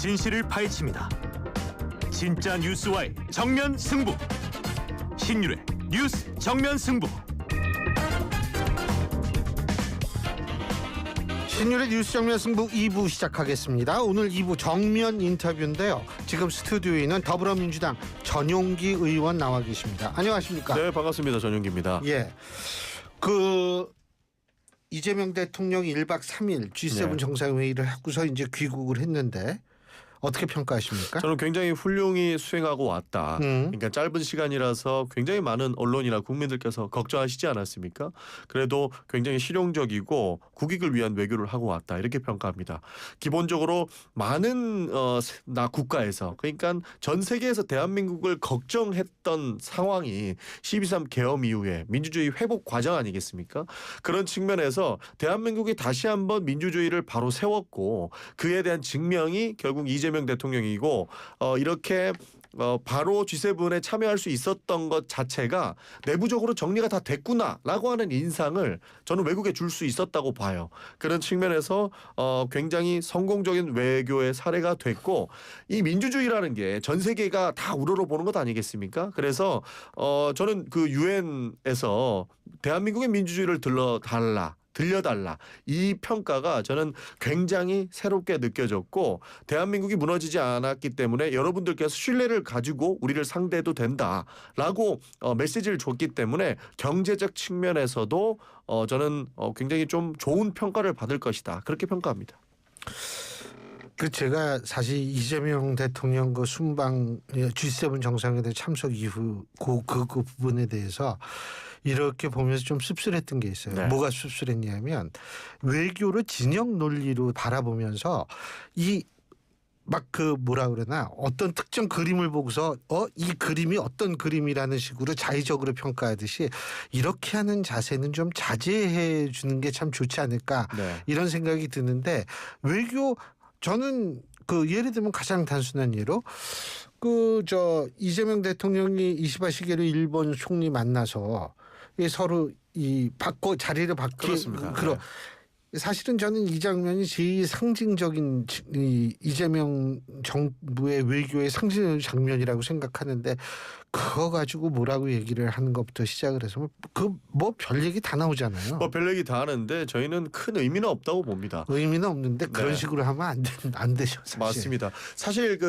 진실을 파헤칩니다. 진짜 뉴스와의 정면 승부. 신율의 뉴스 정면 승부. 신율의 뉴스 정면 승부 2부 시작하겠습니다. 오늘 2부 정면 인터뷰인데요. 지금 스튜디오에 있는 더불어민주당 전용기 의원 나와 계십니다. 안녕하십니까? 네, 반갑습니다. 전용기입니다. 예, 이재명 대통령이 1박 3일 G7 네. 정상회의를 하고서 이제 귀국을 했는데 어떻게 평가하십니까? 저는 굉장히 훌륭히 수행하고 왔다. 그러니까 짧은 시간이라서 굉장히 많은 언론이나 국민들께서 걱정하시지 않았습니까? 그래도 굉장히 실용적이고 국익을 위한 외교를 하고 왔다. 이렇게 평가합니다. 기본적으로 많은 국가에서 그러니까 전 세계에서 대한민국을 걱정했던 상황이 12.3 계엄 이후에 민주주의 회복 과정 아니겠습니까? 그런 측면에서 대한민국이 다시 한번 민주주의를 바로 세웠고 그에 대한 증명이 결국 이재명 대통령이고 이렇게 바로 G7에 참여할 수 있었던 것 자체가 내부적으로 정리가 다 됐구나라고 하는 인상을 저는 외국에 줄 수 있었다고 봐요. 그런 측면에서 굉장히 성공적인 외교의 사례가 됐고 이 민주주의라는 게 전 세계가 다 우러러보는 것 아니겠습니까? 그래서 저는 그 유엔에서 대한민국의 민주주의를 들려달라. 이 평가가 저는 굉장히 새롭게 느껴졌고 대한민국이 무너지지 않았기 때문에 여러분들께서 신뢰를 가지고 우리를 상대해도 된다라고 메시지를 줬기 때문에 경제적 측면에서도 저는 굉장히 좀 좋은 평가를 받을 것이다. 그렇게 평가합니다. 제가 사실 이재명 대통령 그 순방 G7 정상회의 참석 이후 그 부분에 대해서 이렇게 보면서 좀 씁쓸했던 게 있어요. 네. 뭐가 씁쓸했냐면 외교를 진영 논리로 바라보면서 어떤 특정 그림을 보고서 이 그림이 어떤 그림이라는 식으로 자의적으로 평가하듯이 이렇게 하는 자세는 좀 자제해 주는 게 참 좋지 않을까 네. 이런 생각이 드는데 외교 저는 예를 들면 가장 단순한 예로 이재명 대통령이 이시바 시게루 일본 총리 만나서 서로 자리를 그렇습니다. 사실은 저는 이 장면이 제일 상징적인 이재명 정부의 외교의 상징적인 장면이라고 생각하는데 그거 가지고 뭐라고 얘기를 하는 것부터 시작을 해서 별 얘기 다 나오잖아요. 별 얘기 다 하는데 저희는 큰 의미는 없다고 봅니다. 의미는 없는데 그런 네. 식으로 하면 안 되죠. 사실. 맞습니다. 사실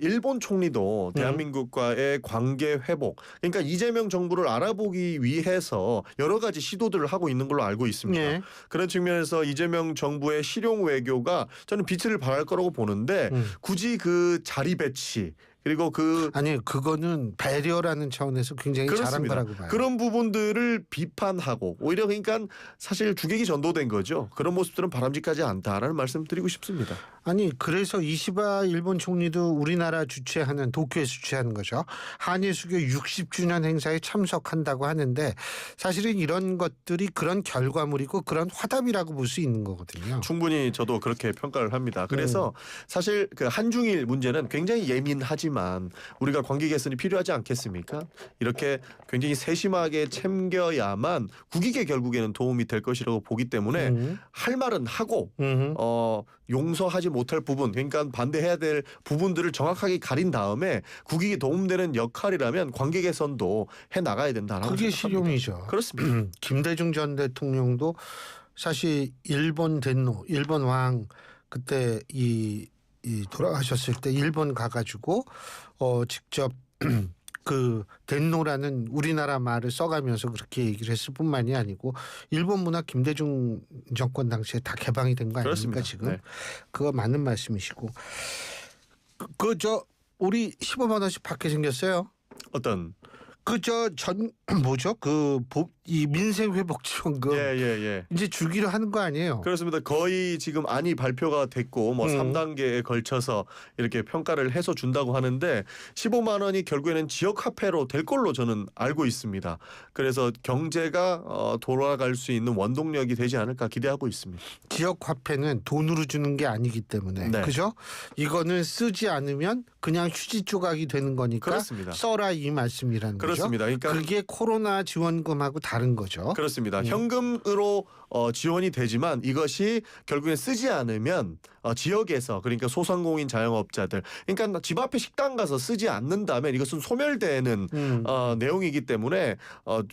일본 총리도 대한민국과의 관계 회복, 그러니까 이재명 정부를 알아보기 위해서 여러 가지 시도들을 하고 있는 걸로 알고 있습니다. 네. 그런 측면에서 이재명 정부의 실용 외교가 저는 빛을 발할 거라고 보는데 굳이 그 자리 배치 그리고 그거는 배려라는 차원에서 굉장히 잘한 그렇습니다. 거라고 봐요. 그런 부분들을 비판하고 오히려 그러니까 사실 주객이 전도된 거죠. 그런 모습들은 바람직하지 않다라는 말씀 드리고 싶습니다. 그래서 이시바 일본 총리도 우리나라 주최하는 도쿄에서 주최하는 거죠. 한일 수교 60주년 행사에 참석한다고 하는데 사실은 이런 것들이 그런 결과물이고 그런 화답이라고 볼 수 있는 거거든요. 충분히 저도 그렇게 평가를 합니다. 그래서 사실 그 한중일 문제는 굉장히 예민하지만 우리가 관계 개선이 필요하지 않겠습니까? 이렇게 굉장히 세심하게 챙겨야만 국익에 결국에는 도움이 될 것이라고 보기 때문에 할 말은 하고 용서하지 못할 부분 그러니까 반대해야 될 부분들을 정확하게 가린 다음에 국익에 도움되는 역할이라면 관계 개선도 해나가야 된다라고 그게 생각합니다. 실용이죠. 그렇습니다. 김대중 전 대통령도 사실 일본 왕 그때 돌아가셨을 때 일본 가가지고 직접 그 덴노라는 우리나라 말을 써가면서 그렇게 얘기를 했을 뿐만이 아니고 일본 문화 김대중 정권 당시에 다 개방이 된 거 아닙니까? 그렇습니다. 지금 네. 그거 맞는 말씀이시고 우리 15만 원씩 받게 생겼어요. 어떤 이 민생회복지원금 예. 이제 주기로 하는 거 아니에요? 그렇습니다. 거의 지금 안이 발표가 됐고 3단계에 걸쳐서 이렇게 평가를 해서 준다고 하는데 15만 원이 결국에는 지역 화폐로 될 걸로 저는 알고 있습니다. 그래서 경제가 돌아갈 수 있는 원동력이 되지 않을까 기대하고 있습니다. 지역 화폐는 돈으로 주는 게 아니기 때문에 네. 그죠? 이거는 쓰지 않으면 그냥 휴지 조각이 되는 거니까 그렇습니다. 써라 이 말씀이라는 그렇습니다. 거죠. 그러니까 그게 코로나 지원금하고 다른 거죠. 그렇습니다. 현금으로 지원이 되지만 이것이 결국에 쓰지 않으면 지역에서 그러니까 소상공인 자영업자들 그러니까 집 앞에 식당 가서 쓰지 않는다면 이것은 소멸되는 내용이기 때문에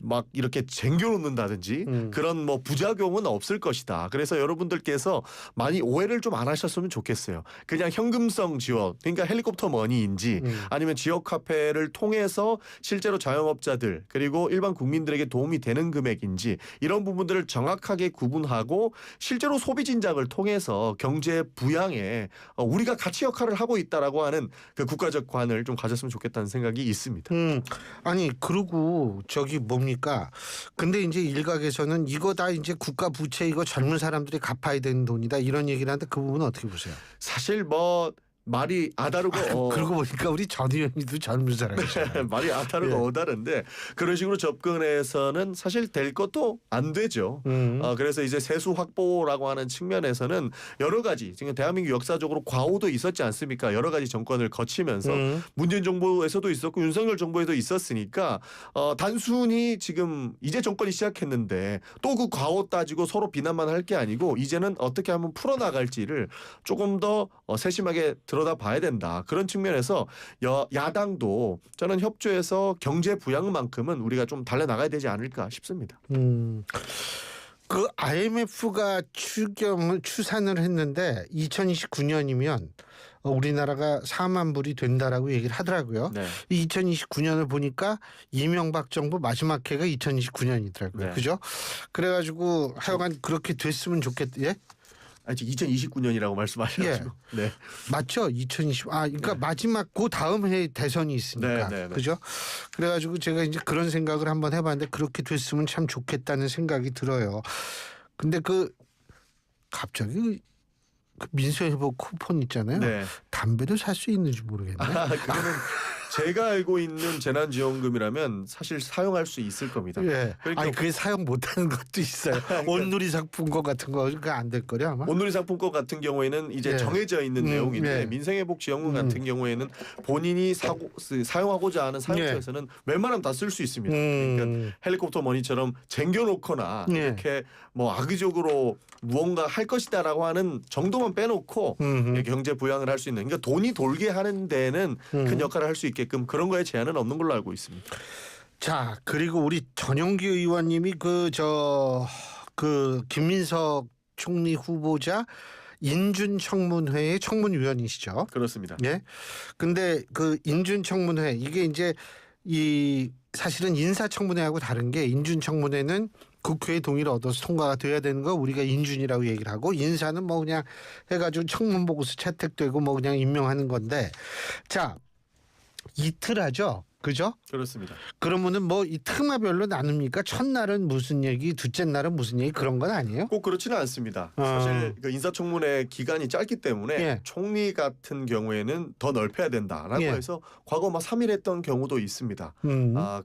막 이렇게 쟁겨놓는다든지 그런 뭐 부작용은 없을 것이다. 그래서 여러분들께서 많이 오해를 좀 안 하셨으면 좋겠어요. 그냥 현금성 지원 그러니까 헬리콥터 머니인지 아니면 지역 카페를 통해서 실제로 자영업자들 그리고 일반 국민들에게 도움이 되는 금액인지 이런 부분들을 정확하게 구분하고 실제로 소비 진작을 통해서 경제 부양에 우리가 같이 역할을 하고 있다라고 하는 그 국가적 관을 좀 가졌으면 좋겠다는 생각이 있습니다. 아니 그러고 저기 뭡니까? 근데 이제 일각에서는 이거 다 이제 국가 부채 이거 젊은 사람들이 갚아야 되는 돈이다 이런 얘기를 하는데 그 부분은 어떻게 보세요? 사실 뭐 말이 아다르고 그러고 보니까 우리 전 의원님도 젊은 사람이잖아요. 말이 아다르고 예. 어다른데 그런 식으로 접근해서는 사실 될 것도 안 되죠. 그래서 이제 세수 확보라고 하는 측면에서는 여러 가지 지금 대한민국 역사적으로 과오도 있었지 않습니까? 여러 가지 정권을 거치면서 문재인 정부에서도 있었고 윤석열 정부에도 있었으니까 단순히 지금 이제 정권이 시작했는데 또 그 과오 따지고 서로 비난만 할 게 아니고 이제는 어떻게 하면 풀어나갈지를 조금 더 세심하게 들여다봐야 된다. 그런 측면에서 야당도 저는 협조해서 경제 부양만큼은 우리가 좀 달려나가야 되지 않을까 싶습니다. 그 IMF가 추산을 했는데 2029년이면 우리나라가 4만 불이 된다라고 얘기를 하더라고요. 네. 2029년을 보니까 이명박 정부 마지막 해가 2029년이더라고요. 네. 그죠? 그래가지고 하여간 그렇게 됐으면 좋겠다. 예? 아직 2029년이라고 말씀하셔가지고. 네. 맞죠? 2020. 그러니까 마지막 그 다음 해 대선이 있으니까. 네. 그죠? 그래가지고 제가 이제 그런 생각을 한번 해봤는데 그렇게 됐으면 참 좋겠다는 생각이 들어요. 근데 갑자기 그 민생회복 쿠폰 있잖아요. 네. 담배도 살 수 있는지 모르겠네. 그거는 제가 알고 있는 재난지원금이라면 사실 사용할 수 있을 겁니다. 예. 그러니까 아니 그게 사용 못하는 것도 있어요. 온누리 상품권 같은 거 그거 안 될 거려 아마. 온누리 상품권 같은 경우에는 이제 예. 정해져 있는 내용인데 예. 민생회복지원금 같은 경우에는 본인이 사용하고자 하는 사용처에서는 웬만하면 다 쓸 수 있습니다. 그러니까 헬리콥터 머니처럼 쟁겨놓거나 예. 이렇게 뭐 악의적으로 무언가 할 것이다라고 하는 정도만 빼놓고 경제 부양을 할 수 있는 그러니까 돈이 돌게 하는 데는 큰 역할을 할 수 있게끔 그런 거에 제한은 없는 걸로 알고 있습니다. 자 그리고 우리 전용기 의원님이 김민석 총리 후보자 인준청문회의 청문위원이시죠. 그렇습니다. 예. 근데 그 인준청문회 이게 이제 사실은 인사청문회하고 다른 게 인준청문회는 국회의 동의를 얻어서 통과가 돼야 되는 거 우리가 인준이라고 얘기를 하고 인사는 뭐 그냥 해가지고 청문 보고서 채택되고 뭐 그냥 임명하는 건데 자 이틀 하죠. 그죠? 그렇습니다. 그러면은 뭐 이 테마별로 나눕니까? 첫날은 무슨 얘기, 둘째 날은 무슨 얘기 그런 건 아니에요? 꼭 그렇지는 않습니다. 사실 그 인사청문회 기간이 짧기 때문에 예. 총리 같은 경우에는 더 넓혀야 된다라고 예. 해서 과거 막 3일 했던 경우도 있습니다.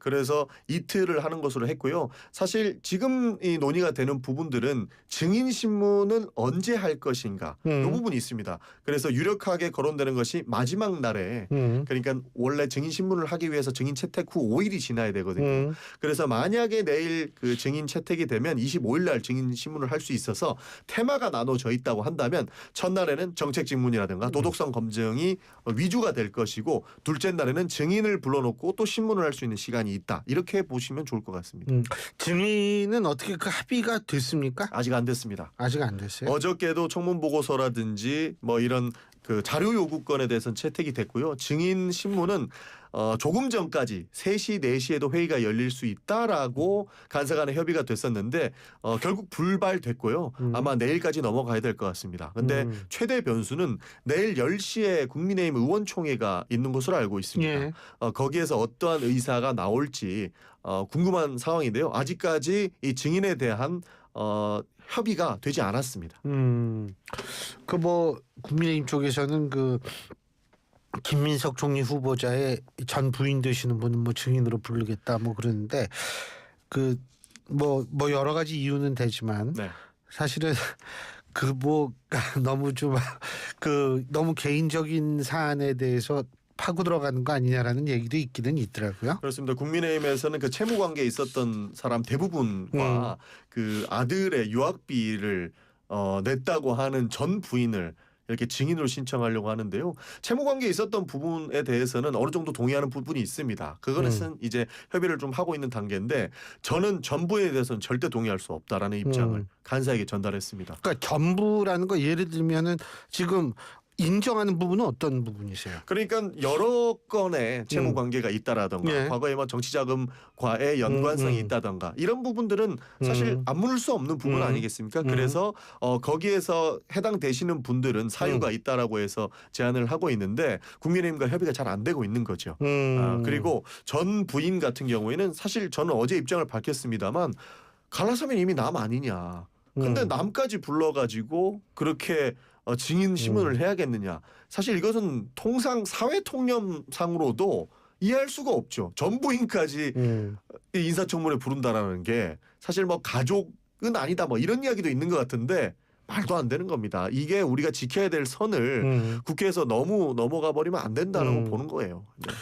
그래서 이틀을 하는 것으로 했고요. 사실 지금 이 논의가 되는 부분들은 증인 신문은 언제 할 것인가 이 부분이 있습니다. 그래서 유력하게 거론되는 것이 마지막 날에 그러니까 원래 증인 신문을 하기 위해서 증인 채택 후 5일이 지나야 되거든요. 그래서 만약에 내일 그 증인 채택이 되면 25일 날 증인 신문을 할 수 있어서 테마가 나눠져 있다고 한다면 첫날에는 정책 질문이라든가 도덕성 검증이 위주가 될 것이고 둘째 날에는 증인을 불러놓고 또 신문을 할 수 있는 시간이 있다. 이렇게 보시면 좋을 것 같습니다. 증인은 어떻게 그 합의가 됐습니까? 아직 안 됐습니다. 아직 안 됐어요. 어저께도 청문 보고서라든지 뭐 이런 그 자료 요구권에 대해서는 채택이 됐고요. 증인 신문은 조금 전까지 3시, 4시에도 회의가 열릴 수 있다라고 간사 간에 협의가 됐었는데 결국 불발됐고요. 아마 내일까지 넘어가야 될 것 같습니다. 근데 최대 변수는 내일 10시에 국민의힘 의원총회가 있는 것으로 알고 있습니다. 예. 거기에서 어떠한 의사가 나올지 궁금한 상황인데요. 아직까지 이 증인에 대한 협의가 되지 않았습니다. 국민의힘 쪽에서는 김민석 총리 후보자의 전 부인 되시는 분은 뭐 증인으로 부르겠다 뭐 그러는데 여러 가지 이유는 되지만 네. 사실은 너무 너무 개인적인 사안에 대해서 파고 들어가는 거 아니냐라는 얘기도 있기는 있더라고요. 그렇습니다. 국민의힘에서는 그 채무 관계에 있었던 사람 대부분과 그 아들의 유학비를 냈다고 하는 전 부인을 이렇게 증인으로 신청하려고 하는데요. 채무 관계에 있었던 부분에 대해서는 어느 정도 동의하는 부분이 있습니다. 그것은 이제 협의를 좀 하고 있는 단계인데 저는 전부에 대해서는 절대 동의할 수 없다라는 입장을 간사에게 전달했습니다. 그러니까 전부라는 거 예를 들면은 지금 인정하는 부분은 어떤 부분이세요? 그러니까 여러 건의 채무 관계가 있다라던가 예. 과거에 뭐 정치자금과의 연관성이 있다던가 이런 부분들은 사실 안 물을 수 없는 부분 아니겠습니까? 그래서 거기에서 해당되시는 분들은 사유가 있다라고 해서 제안을 하고 있는데 국민의힘과 협의가 잘 안 되고 있는 거죠. 그리고 전 부인 같은 경우에는 사실 저는 어제 입장을 밝혔습니다만 갈라서면 이미 남 아니냐. 근데 남까지 불러가지고 그렇게 증인 신문을 해야겠느냐. 사실 이것은 통상 사회 통념상으로도 이해할 수가 없죠. 전부인까지 인사청문회 부른다라는 게 사실 뭐 가족은 아니다 뭐 이런 이야기도 있는 것 같은데 말도 안 되는 겁니다. 이게 우리가 지켜야 될 선을 국회에서 너무 넘어가 버리면 안 된다라고 보는 거예요. 네.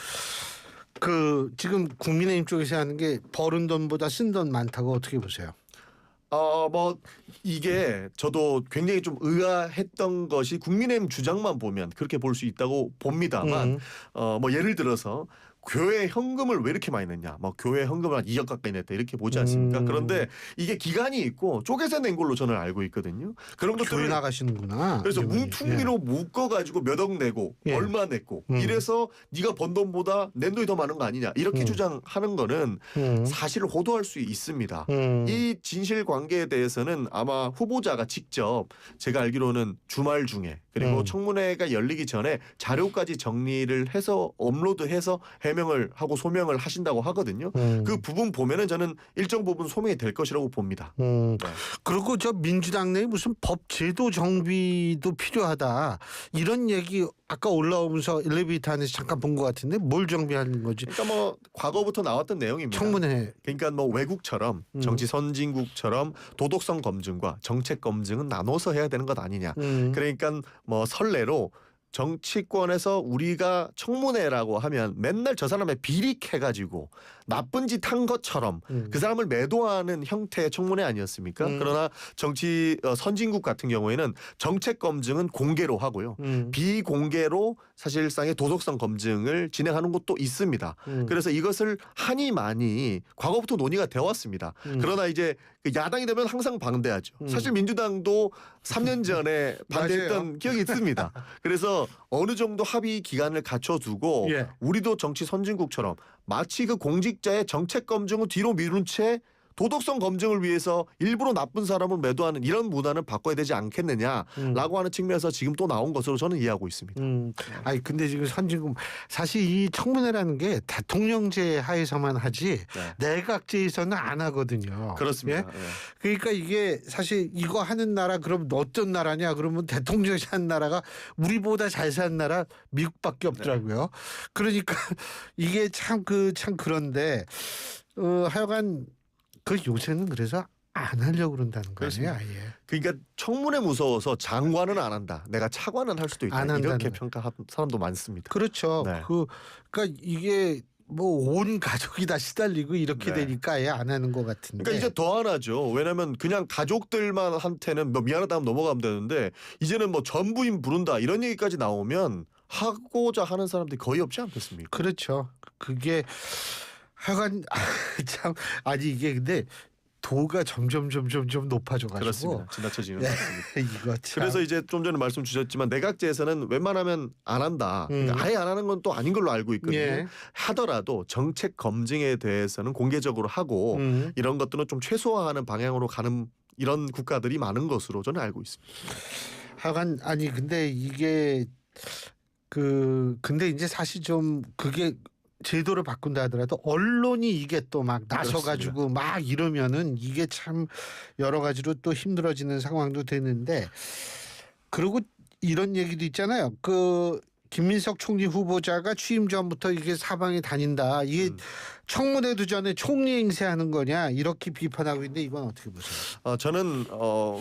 그 지금 국민의힘 쪽에서 하는 게 버는 돈보다 쓴 돈 많다고 어떻게 보세요? 뭐 이게 저도 굉장히 좀 의아했던 것이 국민의힘 주장만 보면 그렇게 볼 수 있다고 봅니다만 뭐 예를 들어서 교회 현금을 왜 이렇게 많이 냈냐. 뭐 교회 현금을 한 2억 가까이 냈다 이렇게 보지 않습니까? 그런데 이게 기간이 있고 쪼개서 낸 걸로 저는 알고 있거든요. 그런 교회 것들을 나가시는구나. 그래서 이분이. 뭉퉁이로 묶어가지고 몇 억 내고 예. 얼마 냈고 이래서 네가 번 돈보다 낸 돈이 더 많은 거 아니냐 이렇게 주장하는 거는 사실을 호도할 수 있습니다. 이 진실 관계에 대해서는 아마 후보자가 직접 제가 알기로는 주말 중에 그리고 청문회가 열리기 전에 자료까지 정리를 해서 업로드해서 해명을 하고 소명을 하신다고 하거든요. 그 부분 보면은 저는 일정 부분 소명이 될 것이라고 봅니다. 그리고 저 민주당 내에 무슨 법 제도 정비도 필요하다 이런 얘기 아까 올라오면서 엘리베이터 안에서 잠깐 본 것 같은데 뭘 정비하는 거지? 그러니까 뭐 과거부터 나왔던 내용입니다. 청문회. 그러니까 뭐 외국처럼 정치 선진국처럼 도덕성 검증과 정책 검증은 나눠서 해야 되는 것 아니냐. 그러니까 뭐 선례로 정치권에서 우리가 청문회라고 하면 맨날 저 사람의 비리해가지고 나쁜 짓 한 것처럼 그 사람을 매도하는 형태의 청문회 아니었습니까? 그러나 정치 선진국 같은 경우에는 정책 검증은 공개로 하고요. 비공개로 사실상의 도덕성 검증을 진행하는 곳도 있습니다. 그래서 이것을 하니 많이 과거부터 논의가 되어 왔습니다. 그러나 이제 야당이 되면 항상 반대하죠. 사실 민주당도 3년 전에 반대했던 기억이 있습니다. 그래서 어느 정도 합의 기간을 갖춰두고 예. 우리도 정치 선진국처럼 마치 그 공직자의 정책 검증을 뒤로 미룬 채 도덕성 검증을 위해서 일부러 나쁜 사람을 매도하는 이런 문화는 바꿔야 되지 않겠느냐라고 하는 측면에서 지금 또 나온 것으로 저는 이해하고 있습니다. 아니 근데 지금 선진국 사실 이 청문회라는 게 대통령제 하에서만 하지 내각제에서는 안 하거든요. 그렇습니다. 예? 예. 그러니까 이게 사실 이거 하는 나라 그럼 어떤 나라냐 그러면 대통령이 한 나라가 우리보다 잘 사는 나라 미국밖에 없더라고요. 그러니까 이게 참 그런데 하여간 그 요새는 그래서 안 하려고 그런다는 거예요. 아예. 그러니까 청문회 무서워서 장관은 안 한다. 내가 차관은 할 수도 있다. 안 한다는 이렇게 거예요. 평가한 사람도 많습니다. 그렇죠. 네. 그러니까 이게 뭐 온 가족이 다 시달리고 이렇게 네. 되니까 아예 안 하는 것 같은데. 그러니까 이제 더 하나죠. 왜냐하면 그냥 가족들만 한테는 뭐 미안하다 하면 넘어가면 되는데 이제는 뭐 전부인 부른다 이런 얘기까지 나오면 하고자 하는 사람들이 거의 없지 않겠습니까? 그렇죠. 그게 하여간 참 아니 이게 근데 도가 점점 높아져가지고 그렇습니다. 지나쳐지는 것 같습니다. 이거 참. 그래서 이제 좀 전에 말씀 주셨지만 내각제에서는 웬만하면 안 한다. 그러니까 아예 안 하는 건 또 아닌 걸로 알고 있거든요. 예. 하더라도 정책 검증에 대해서는 공개적으로 하고 이런 것들은 좀 최소화하는 방향으로 가는 이런 국가들이 많은 것으로 저는 알고 있습니다. 하여간 아니 근데 이게 근데 이제 사실 좀 그게 제도를 바꾼다 하더라도 언론이 이게 또 막 나서가지고 막 이러면은 이게 참 여러 가지로 또 힘들어지는 상황도 되는데 그리고 이런 얘기도 있잖아요. 김민석 총리 후보자가 취임 전부터 이게 사방에 다닌다. 이게 청문회도 전에 총리 행세하는 거냐 이렇게 비판하고 있는데 이건 어떻게 보세요? 저는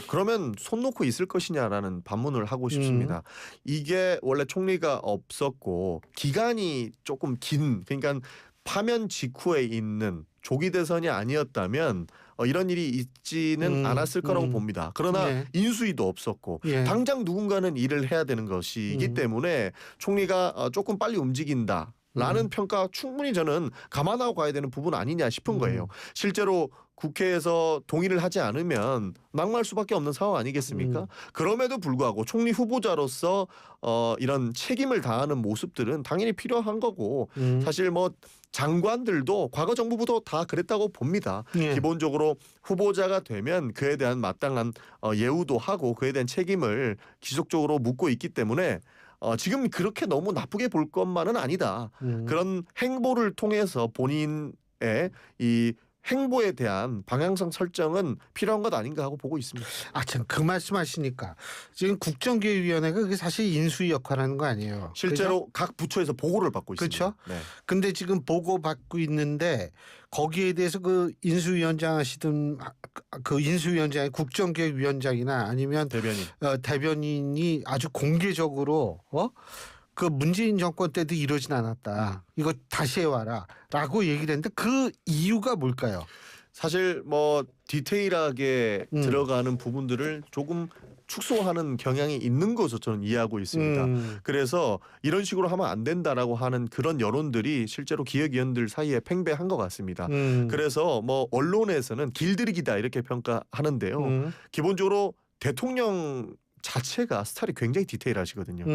그러면 손 놓고 있을 것이냐라는 반문을 하고 싶습니다. 이게 원래 총리가 없었고 기간이 조금 긴 그러니까 파면 직후에 있는 조기 대선이 아니었다면 이런 일이 있지는 않았을 거라고 봅니다. 그러나 예. 인수위도 없었고 예. 당장 누군가는 일을 해야 되는 것이기 때문에 총리가 조금 빨리 움직인다. 라는 평가 충분히 저는 감안하고 가야 되는 부분 아니냐 싶은 거예요. 실제로 국회에서 동의를 하지 않으면 낙마할 수밖에 없는 상황 아니겠습니까? 그럼에도 불구하고 총리 후보자로서 이런 책임을 다하는 모습들은 당연히 필요한 거고 사실 뭐 장관들도 과거 정부부터 다 그랬다고 봅니다. 예. 기본적으로 후보자가 되면 그에 대한 마땅한 예우도 하고 그에 대한 책임을 지속적으로 묻고 있기 때문에 지금 그렇게 너무 나쁘게 볼 것만은 아니다. 그런 행보를 통해서 본인의 이 행보에 대한 방향성 설정은 필요한 것 아닌가 하고 보고 있습니다. 참 그 말씀하시니까 지금 국정기획위원회가 그게 사실 인수위 역할하는 거 아니에요. 실제로 각 부처에서 보고를 받고 있습니다. 그렇죠. 네. 근데 지금 보고 받고 있는데 거기에 대해서 그 인수위원장 하시던 그 인수위원장이 국정기획위원장이나 아니면 대변인. 대변인이 아주 공개적으로 그 문재인 정권 때도 이러진 않았다. 이거 다시 해와라라고 얘기를 했는데 그 이유가 뭘까요? 사실 뭐 디테일하게 들어가는 부분들을 조금 축소하는 경향이 있는 것으로 저는 이해하고 있습니다. 그래서 이런 식으로 하면 안 된다라고 하는 그런 여론들이 실제로 기획위원들 사이에 팽배한 것 같습니다. 그래서 뭐 언론에서는 길들이기다 이렇게 평가하는데요. 기본적으로 대통령 자체가 스타일이 굉장히 디테일하시거든요.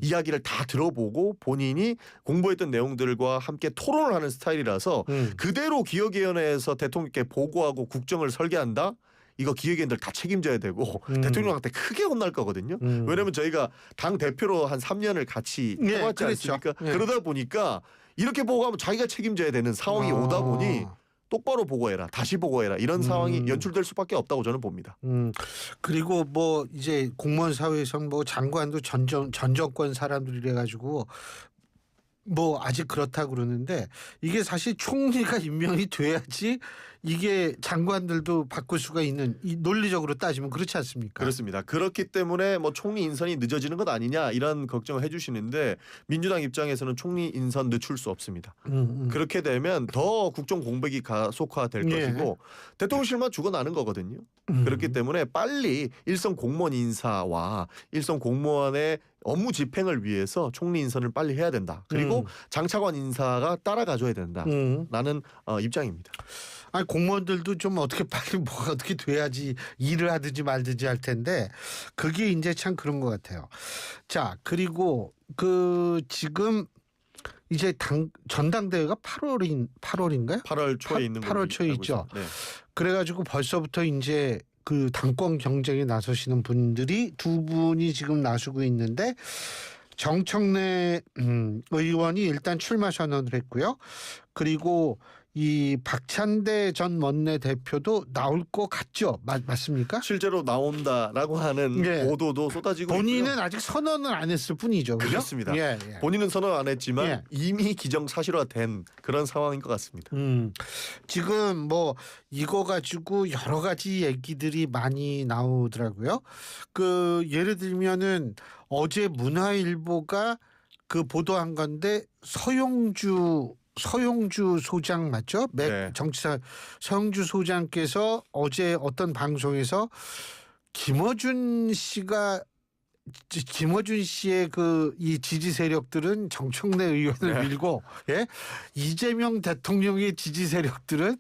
이야기를 다 들어보고 본인이 공부했던 내용들과 함께 토론을 하는 스타일이라서 그대로 기획위원회에서 대통령께 보고하고 국정을 설계한다? 이거 기획위원들 다 책임져야 되고 대통령한테 크게 혼날 거거든요. 왜냐하면 저희가 당 대표로 한 3년을 같이 해왔지 그렇죠. 않습니까? 예. 그러다 보니까 이렇게 보고하면 자기가 책임져야 되는 상황이 오다 보니 똑바로 보고해라, 다시 보고해라 이런 상황이 연출될 수밖에 없다고 저는 봅니다. 그리고 뭐 이제 공무원 사회에선 뭐 장관도 전 정권 사람들이래 가지고 뭐 아직 그렇다 그러는데 이게 사실 총리가 임명이 돼야지 이게 장관들도 바꿀 수가 있는 이 논리적으로 따지면 그렇지 않습니까? 그렇습니다. 그렇기 때문에 뭐 총리 인선이 늦어지는 것 아니냐 이런 걱정을 해주시는데 민주당 입장에서는 총리 인선 늦출 수 없습니다. 그렇게 되면 더 국정 공백이 가속화될 것이고 대통령실만 죽어나는 거거든요. 그렇기 때문에 빨리 일선 공무원 인사와 일선 공무원의 업무 집행을 위해서 총리 인선을 빨리 해야 된다. 그리고 장차관 인사가 따라가줘야 된다. 라는 입장입니다. 아니 공무원들도 좀 어떻게 빨리 뭐가 어떻게 돼야지 일을 하든지 말든지 할 텐데 그게 이제 참 그런 것 같아요. 자 그리고 그 지금 이제 전당대회가 8월인가요? 8월 초에 있는 8월 초에 있죠. 네. 그래가지고 벌써부터 이제 그 당권 경쟁에 나서시는 분들이 두 분이 지금 나서고 있는데 정청래 의원이 일단 출마 선언을 했고요. 그리고 이 박찬대 전 원내대표도 나올 것 같죠? 맞습니까? 실제로 나온다라고 하는 예. 보도도 쏟아지고 본인은 있고요. 아직 선언을 안 했을 뿐이죠. 그죠? 그렇습니다. 예. 본인은 선언 안 했지만 예. 이미 기정사실화된 그런 상황인 것 같습니다. 지금 뭐 이거 가지고 여러 가지 얘기들이 많이 나오더라고요. 그 예를 들면은 어제 문화일보가 그 보도한 건데 서용주 소장 맞죠? 네. 정치사 서용주 소장께서 어제 어떤 방송에서 김어준 씨의 그 이 지지 세력들은 정청래 의원을 밀고 이재명 대통령의 지지 세력들은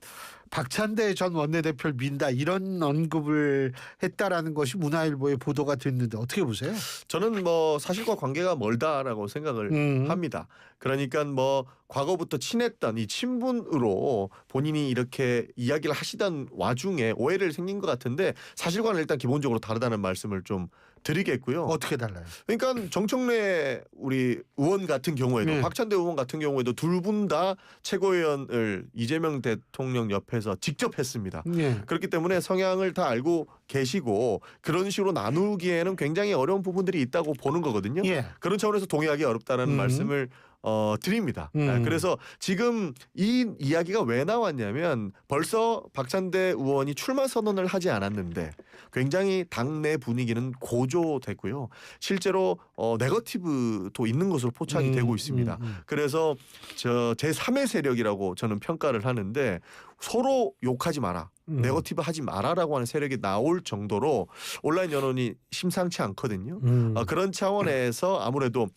박찬대 전 원내대표를 민다 이런 언급을 했다라는 것이 문화일보에 보도가 됐는데 어떻게 보세요? 저는 뭐 사실과 관계가 멀다라고 생각을 합니다. 그러니까 뭐 과거부터 친했던 이 친분으로 본인이 이렇게 이야기를 하시던 와중에 오해를 생긴 것 같은데 사실과는 일단 기본적으로 다르다는 말씀을 좀 드리겠고요. 어떻게 달라요? 그러니까 정청래 우리 의원 같은 경우에도 박찬대 의원 같은 경우에도 둘 분 다 최고위원을 이재명 대통령 옆에서 직접 했습니다. 그렇기 때문에 성향을 다 알고 계시고 그런 식으로 나누기에는 굉장히 어려운 부분들이 있다고 보는 거거든요. 그런 차원에서 동의하기 어렵다는 말씀을 드립니다. 그래서 지금 이 이야기가 왜 나왔냐면 벌써 박찬대 의원이 출마 선언을 하지 않았는데 굉장히 당내 분위기는 고조됐고요. 실제로 네거티브도 있는 것으로 포착이 되고 있습니다. 그래서 저 제3의 세력이라고 저는 평가를 하는데 서로 욕하지 마라. 네거티브 하지 마라라고 하는 세력이 나올 정도로 온라인 여론이 심상치 않거든요. 그런 차원에서 아무래도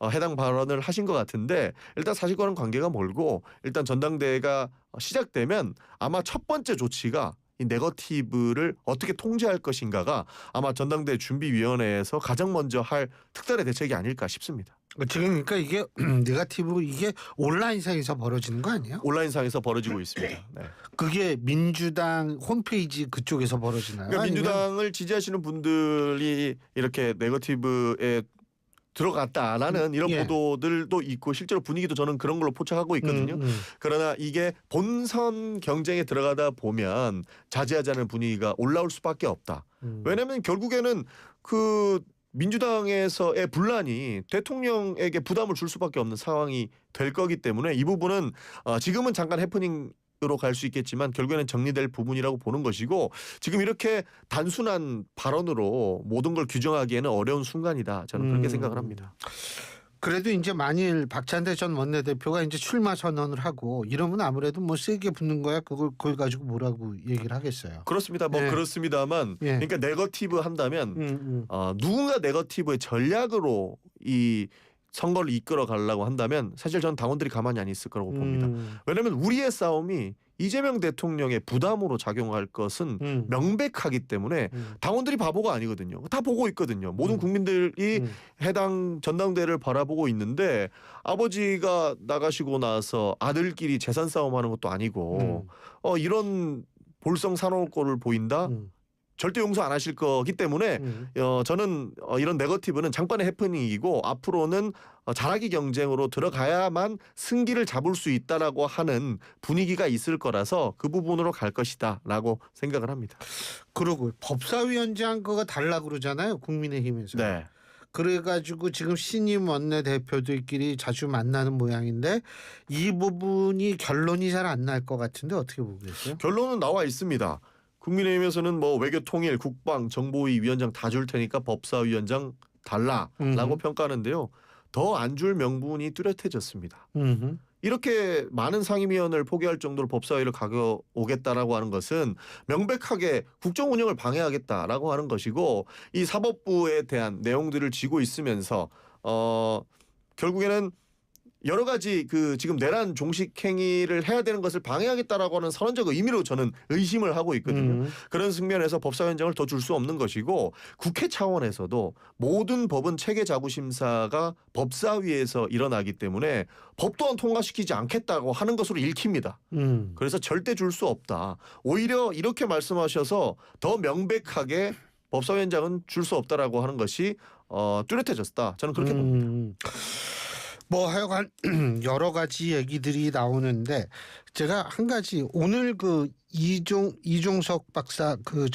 해당 발언을 하신 것 같은데 일단 사실과는 관계가 멀고 일단 전당대회가 시작되면 아마 첫 번째 조치가 이 네거티브를 어떻게 통제할 것인가가 아마 전당대회 준비위원회에서 가장 먼저 할 특단의 대책이 아닐까 싶습니다. 지금 그러니까 이게 네거티브 이게 온라인상에서 벌어지는 거 아니에요? 온라인상에서 벌어지고 있습니다. 네. 그게 민주당 홈페이지 그쪽에서 벌어지나요? 그러니까 아니면? 민주당을 지지하시는 분들이 이렇게 네거티브에 들어갔다라는 이런 예. 보도들도 있고 실제로 분위기도 저는 그런 걸로 포착하고 있거든요. 그러나 이게 본선 경쟁에 들어가다 보면 자제하자는 분위기가 올라올 수밖에 없다. 왜냐하면 결국에는 그 민주당에서의 분란이 대통령에게 부담을 줄 수밖에 없는 상황이 될 거기 때문에 이 부분은 지금은 잠깐 해프닝 으로 갈 수 있겠지만 결국에는 정리될 부분이라고 보는 것이고 지금 이렇게 단순한 발언으로 모든 걸 규정하기에는 어려운 순간이다. 저는 그렇게 생각을 합니다. 그래도 이제 만일 박찬대 전 원내대표가 이제 출마 선언을 하고 이러면 아무래도 뭐 세게 붙는 거야. 그걸 가지고 뭐라고 얘기를 하겠어요. 그렇습니다. 뭐 예. 그렇습니다만 예. 그러니까 네거티브 한다면 누군가 네거티브의 전략으로 이 선거를 이끌어 가려고 한다면 사실 저는 당원들이 가만히 안 있을 거라고 봅니다. 왜냐하면 우리의 싸움이 이재명 대통령의 부담으로 작용할 것은 명백하기 때문에 당원들이 바보가 아니거든요. 다 보고 있거든요. 모든 국민들이 해당 전당대회를 바라보고 있는데 아버지가 나가시고 나서 아들끼리 재산 싸움하는 것도 아니고 이런 볼썽사나운 꼴을 보인다? 절대 용서 안 하실 거기 때문에 저는 이런 네거티브는 잠깐의 해프닝이고 앞으로는 잘하기 경쟁으로 들어가야만 승기를 잡을 수 있다라고 하는 분위기가 있을 거라서 그 부분으로 갈 것이다라고 생각을 합니다. 그러고 법사위원장 그거 달라 그러잖아요. 국민의힘에서. 네. 그래가지고 지금 신임 원내대표들끼리 자주 만나는 모양인데 이 부분이 결론이 잘 안 날 것 같은데 어떻게 보고 계세요? 결론은 나와 있습니다. 국민의힘에서는 뭐 외교통일, 국방, 정보위 위원장 다 줄 테니까 법사위원장 달라라고 평가하는데요. 더 안 줄 명분이 뚜렷해졌습니다. 이렇게 많은 상임위원을 포기할 정도로 법사위를 가져오겠다라고 하는 것은 명백하게 국정 운영을 방해하겠다라고 하는 것이고 이 사법부에 대한 내용들을 쥐고 있으면서 결국에는 여러 가지 그 지금 내란 종식 행위를 해야 되는 것을 방해하겠다라고 하는 선언적 의미로 저는 의심을 하고 있거든요. 그런 측면에서 법사위원장을 더 줄 수 없는 것이고 국회 차원에서도 모든 법은 체계자구심사가 법사위에서 일어나기 때문에 법 또한 통과시키지 않겠다고 하는 것으로 읽힙니다. 그래서 절대 줄 수 없다. 오히려 이렇게 말씀하셔서 더 명백하게 법사위원장은 줄 수 없다라고 하는 것이 뚜렷해졌다. 저는 그렇게 봅니다. 뭐 하여간 여러 가지 얘기들이 나오는데 제가 한 가지 오늘 그 이종석 박사 그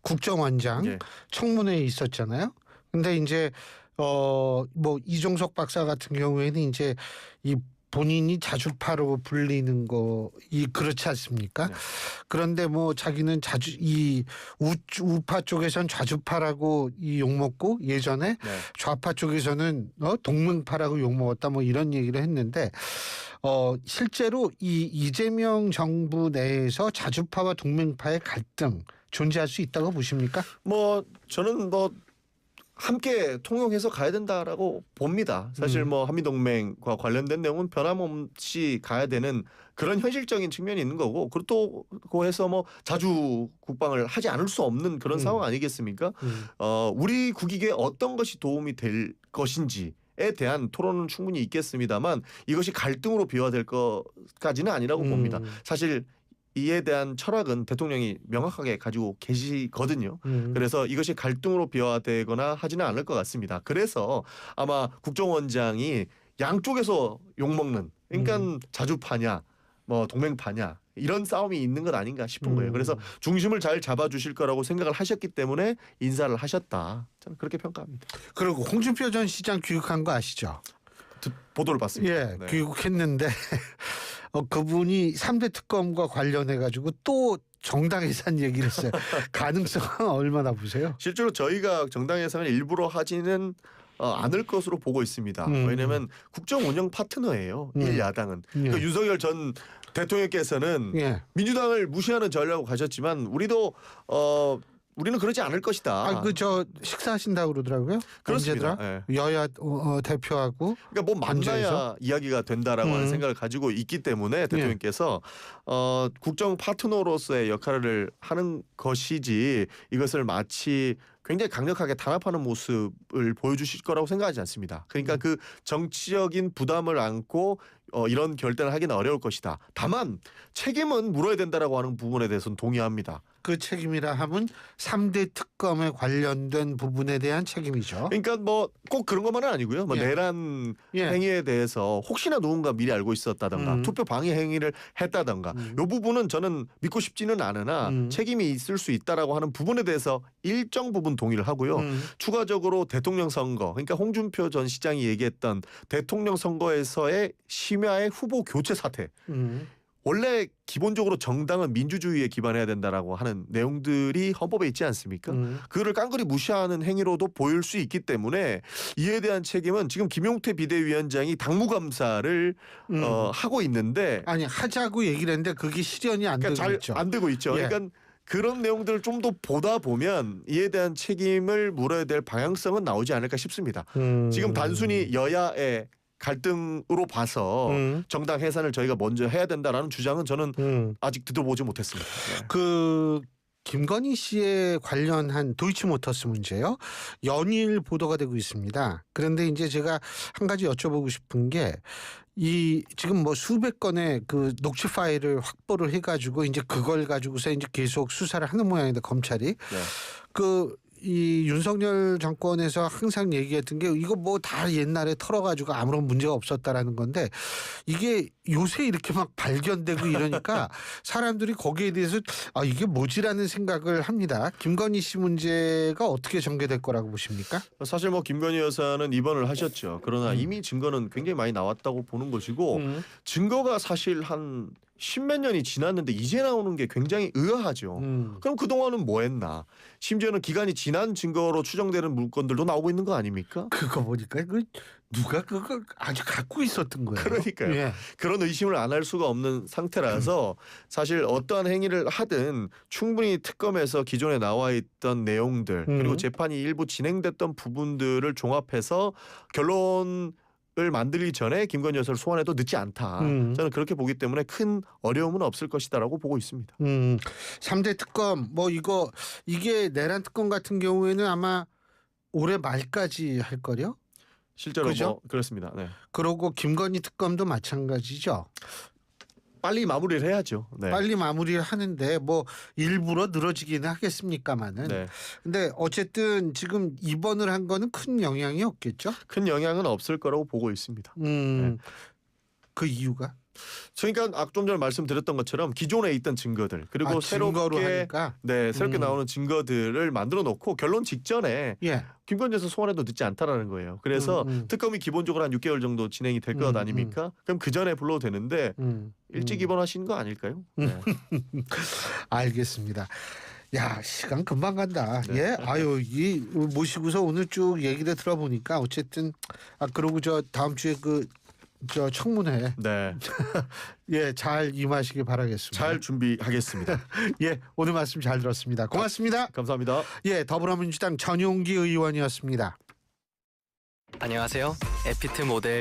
국정원장 예. 청문회에 있었잖아요. 근데 이제 뭐 이종석 박사 같은 경우에는 이제 이 본인이 자주파로 불리는 거 그렇지 않습니까? 네. 그런데 뭐 자기는 이 우파 쪽에선 좌주파라고 욕먹고 예전에 네. 좌파 쪽에서는 동맹파라고 욕먹었다 뭐 이런 얘기를 했는데 실제로 이 이재명 정부 내에서 좌주파와 동맹파의 갈등 존재할 수 있다고 보십니까? 뭐 저는 뭐 함께 통용해서 가야 된다라고 봅니다. 사실 뭐 한미동맹과 관련된 내용은 변함없이 가야 되는 그런 현실적인 측면이 있는 거고 그렇다고 해서 뭐 자주 국방을 하지 않을 수 없는 그런 상황 아니겠습니까? 우리 국익에 어떤 것이 도움이 될 것인지 에 대한 토론은 충분히 있겠습니다만 이것이 갈등으로 비화될 것까지는 아니라고 봅니다. 사실 이에 대한 철학은 대통령이 명확하게 가지고 계시거든요. 그래서 이것이 갈등으로 비화되거나 하지는 않을 것 같습니다. 그래서 아마 국정원장이 양쪽에서 욕먹는 그러니까 자주파냐 뭐 동맹파냐 이런 싸움이 있는 것 아닌가 싶은 거예요. 그래서 중심을 잘 잡아주실 거라고 생각을 하셨기 때문에 인사를 하셨다. 저는 그렇게 평가합니다. 그리고 홍준표 전 시장 귀국한 거 아시죠? 보도를 봤습니다. 예, 네. 귀국했는데 그분이 3대 특검과 관련해 가지고 또 정당 예산 얘기를 했어요. 가능성은 얼마나 보세요? 실제로 저희가 정당 예산을 일부러 하지는 않을 것으로 보고 있습니다. 왜냐하면 국정 운영 파트너예요. 1야당은. 그러니까 윤석열 전 대통령께서는 예. 민주당을 무시하는 전략으로 가셨지만 우리는 그러지 않을 것이다. 저 식사하신다고 그러더라고요. 그렇습니다. 언제더라? 예. 여야 대표하고. 그러니까 뭐 만나야 관저에서? 이야기가 된다라고 하는 생각을 가지고 있기 때문에 대통령께서 국정 파트너로서의 역할을 하는 것이지 이것을 마치 굉장히 강력하게 단합하는 모습을 보여주실 거라고 생각하지 않습니다. 그러니까 그 정치적인 부담을 안고 이런 결단을 하기는 어려울 것이다. 다만 책임은 물어야 된다라고 하는 부분에 대해서는 동의합니다. 그 책임이라 하면 3대 특검에 관련된 부분에 대한 책임이죠. 그러니까 뭐 꼭 그런 것만은 아니고요. 뭐 예. 내란 예. 행위에 대해서 혹시나 누군가 미리 알고 있었다던가 투표 방해 행위를 했다던가 이 부분은 저는 믿고 싶지는 않으나 책임이 있을 수 있다라고 하는 부분에 대해서 일정 부분 동의를 하고요. 추가적으로 대통령 선거, 그러니까 홍준표 전 시장이 얘기했던 대통령 선거에서의 심야의 후보 교체 사태. 원래 기본적으로 정당은 민주주의에 기반해야 된다라고 하는 내용들이 헌법에 있지 않습니까? 그거를 깡그리 무시하는 행위로도 보일 수 있기 때문에 이에 대한 책임은 지금 김용태 비대위원장이 당무감사를 하고 있는데 아니 하자고 얘기를 했는데 그게 실현이 안 되고 잘 있죠. 안 되고 있죠. 예. 그러니까 그런 내용들을 좀 더 보다 보면 이에 대한 책임을 물어야 될 방향성은 나오지 않을까 싶습니다. 지금 단순히 여야의 갈등으로 봐서 정당 해산을 저희가 먼저 해야 된다라는 주장은 저는 아직 들어보지 못했습니다. 네. 그 김건희 씨에 관련한 도이치모터스 문제요. 연일 보도가 되고 있습니다. 그런데 이제 제가 한 가지 여쭤보고 싶은 게 이 지금 뭐 수백 건의 그 녹취 파일을 확보를 해가지고 이제 그걸 가지고서 이제 계속 수사를 하는 모양인데 검찰이 네. 이 윤석열 정권에서 항상 얘기했던 게 이거 뭐 다 옛날에 털어가지고 아무런 문제가 없었다라는 건데 이게 요새 이렇게 막 발견되고 이러니까 사람들이 거기에 대해서 아 이게 뭐지라는 생각을 합니다. 김건희 씨 문제가 어떻게 전개될 거라고 보십니까? 사실 뭐 김건희 여사는 입원을 하셨죠. 그러나 이미 증거는 굉장히 많이 나왔다고 보는 것이고 증거가 사실 한 십몇 년이 지났는데 이제 나오는 게 굉장히 의아하죠. 그럼 그동안은 뭐 했나? 심지어는 기간이 지난 증거로 추정되는 물건들도 나오고 있는 거 아닙니까? 그거 보니까 누가 그걸 아주 갖고 있었던 거예요. 그러니까요. 예. 그런 의심을 안 할 수가 없는 상태라서 사실 어떠한 행위를 하든 충분히 특검에서 기존에 나와 있던 내용들 그리고 재판이 일부 진행됐던 부분들을 종합해서 결론을 만들기 전에 김건희 여사를 소환해도 늦지 않다. 저는 그렇게 보기 때문에 큰 어려움은 없을 것이다라고 보고 있습니다. 3대 특검 뭐 이게 내란 특검 같은 경우에는 아마 올해 말까지 할 거요. 실제로 그죠? 뭐 그렇습니다. 네. 그러고 김건희 특검도 마찬가지죠. 빨리 마무리를 해야죠. 네. 빨리 마무리를 하는데 뭐 일부러 늘어지기는 하겠습니까마는. 네. 근데 어쨌든 지금 입원을 한 거는 큰 영향이 없겠죠. 큰 영향은 없을 거라고 보고 있습니다. 그 이유가? 그러니까 좀 전에 말씀드렸던 것처럼 기존에 있던 증거들 그리고 증거로 새롭게 하니까. 새롭게 나오는 증거들을 만들어 놓고 결론 직전에 예. 김건희 여사 소환해도 늦지 않다라는 거예요. 그래서 특검이 기본적으로 한 6개월 정도 진행이 될 것 아닙니까? 그럼 그 전에 불러도 되는데 일찍 입원하신 거 아닐까요? 네. 알겠습니다. 야 시간 금방 간다. 네. 예, 아유 이 모시고서 오늘 쭉 얘기를 들어보니까 어쨌든 그러고 저 다음 주에 저 청문회 네. 예 잘 임하시길 바라겠습니다. 잘 준비하겠습니다. 예 오늘 말씀 잘 들었습니다. 고맙습니다. 감사합니다. 예 더불어민주당 전용기 의원이었습니다. 안녕하세요. 에피트 모델